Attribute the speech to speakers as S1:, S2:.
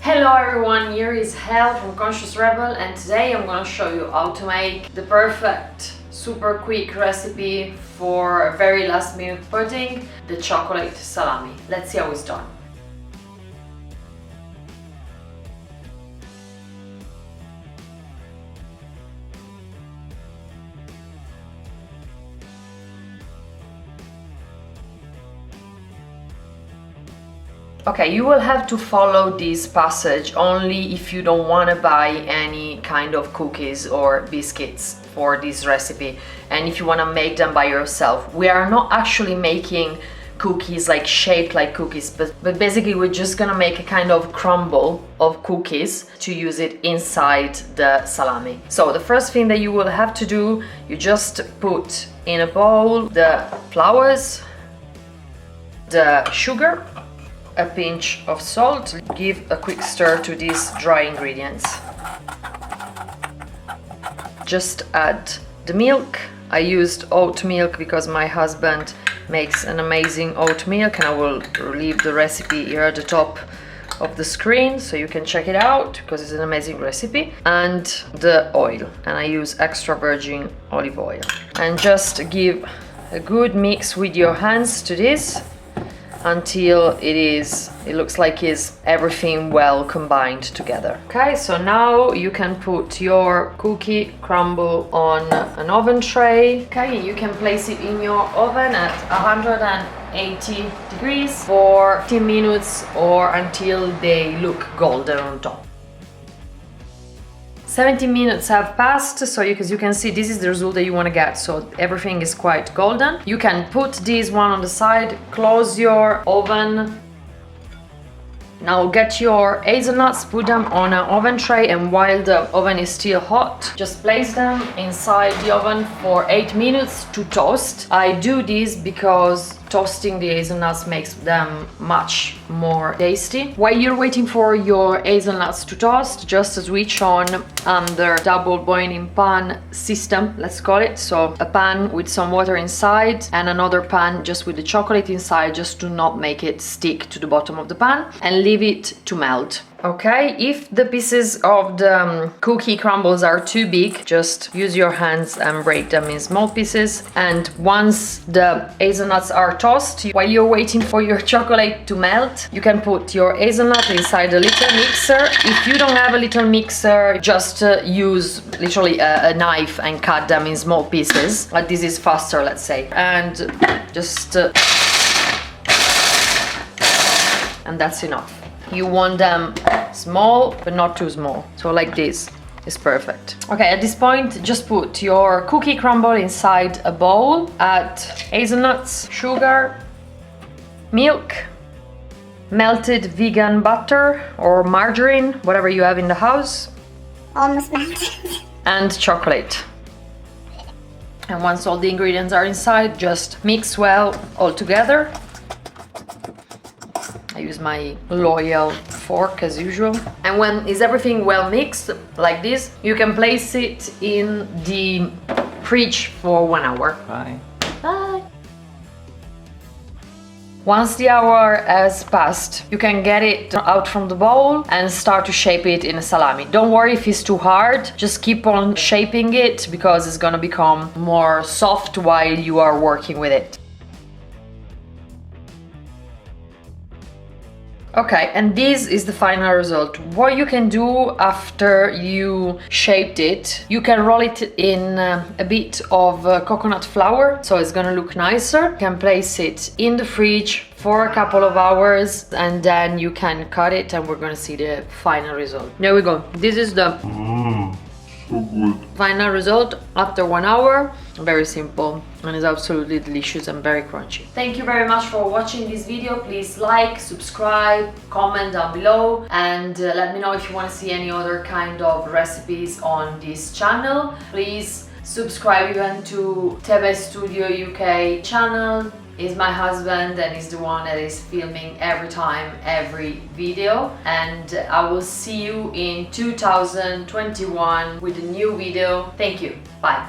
S1: Hello everyone, here is Hel from Conscious Rebhell, and today I'm going to show you how to make the perfect, super quick recipe for a very last minute pudding, the chocolate salami. Let's see how it's done. Okay, you will have to follow this passage only if you don't want to buy any kind of cookies or biscuits for this recipe, and if you want to make them by yourself. We are not actually making cookies like shaped like cookies, but basically we're just gonna make a kind of crumble of cookies to use it inside the salami. So the first thing that you will have to do, you just put in a bowl the flours, the sugar, a pinch of salt. Give a quick stir to these dry ingredients. Just add the milk. I used oat milk because my husband makes an amazing oat milk, and I will leave the recipe here at the top of the screen so you can check it out because it's an amazing recipe. And the oil, and I use extra virgin olive oil, and just give a good mix with your hands to this until it looks like is everything well combined together. Okay, so now you can put your cookie crumble on an oven tray. Okay, you can place it in your oven at 180 degrees for 10 minutes or until they look golden on top. 70 minutes have passed, so as you can see, this is the result that you want to get, so everything is quite golden. You can put this one on the side, close your oven. Now get your hazelnuts, put them on an oven tray, and while the oven is still hot, just place them inside the oven for 8 minutes to toast. I do this because toasting the hazelnuts makes them much more tasty. While you're waiting for your hazelnuts to toast, just switch on the double boiling pan system, let's call it. So a pan with some water inside and another pan just with the chocolate inside, just to not make it stick to the bottom of the pan, and leave it to melt. Okay, if the pieces of the cookie crumbles are too big, just use your hands and break them in small pieces. And once the hazelnuts are tossed, while you're waiting for your chocolate to melt, you can put your hazelnut inside a little mixer. If you don't have a little mixer, just use literally a knife and cut them in small pieces. Like this is faster, let's say. And just and that's enough. You want them small, but not too small. So like this is perfect. Okay, at this point, just put your cookie crumble inside a bowl. Add hazelnuts, sugar, milk, melted vegan butter or margarine, whatever you have in the house.
S2: Almost melted.
S1: And chocolate. And once all the ingredients are inside, just mix well all together. I use my loyal fork as usual. And when is everything well mixed like this, you can place it in the fridge for 1 hour.
S3: Bye.
S1: Bye. Once the hour has passed, you can get it out from the bowl and start to shape it in a salami. Don't worry if it's too hard, just keep on shaping it because it's gonna become more soft while you are working with it. Okay, and this is the final result. What you can do after you shaped it, you can roll it in a bit of coconut flour, so it's gonna look nicer. You can place it in the fridge for a couple of hours, and then you can cut it, and we're gonna see the final result. There we go. This is the
S4: So good.
S1: final result after 1 hour. Very simple, and it's absolutely delicious and very crunchy. Thank you very much for watching this video. Please like, subscribe, comment down below, and let me know if you want to see any other kind of recipes on this channel. Please subscribe even to Tebe Studio UK channel. He's my husband and he's the one that is filming every video, and I will see you in 2021 with a new video. Thank you. Bye.